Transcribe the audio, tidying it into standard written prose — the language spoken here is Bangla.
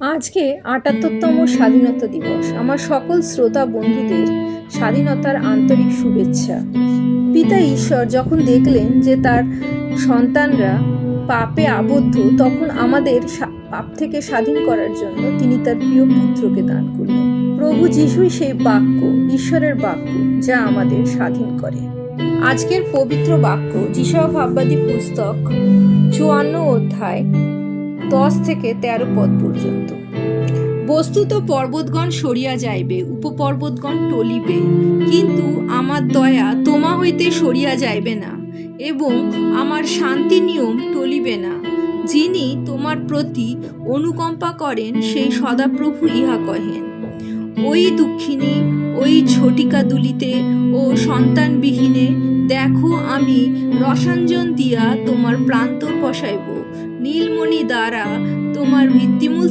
আজকে ৭৮তম স্বাধীনতা দিবস। আমার সকল শ্রোতা বন্ধুদের স্বাধীনতার আন্তরিক শুভেচ্ছা। পিতা ঈশ্বর যখন দেখলেন যে তার সন্তানরা পাপে আবদ্ধ, তখন আমাদের পাপ থেকে স্বাধীন করার জন্য তিনি তার প্রিয় পুত্রকে দান করলেন। প্রভু যিশুই সেই বাক্য, ঈশ্বরের বাক্য, যা আমাদের স্বাধীন করে। আজকের পবিত্র বাক্য যিশয়া ভাববাদী পুস্তক ৫৪ অধ্যায় ১০ থেকে ১৩ পদ পর্যন্ত। বস্তুত পর্বতগণ সরিয়া যাইবে, উপপর্বতগণ টলিবে, কিন্তু আমার দয়া তোমা হইতে সরিয়া যাইবে না, এবং আমার শান্তি নিয়ম টলিবে না। যিনি তোমার প্রতি অনুকম্পা করেন, সেই সদাপ্রভু ইহা কহেন। ওই দুঃখিনী, ওই ঝটিকা দুলিতে ও সন্তানবিহীনে, দেখো আমি রসাঞ্জন দিয়া তোমার প্রান্তর বসাইব, নীলমণি দ্বারা তোমার ভিত্তিমূল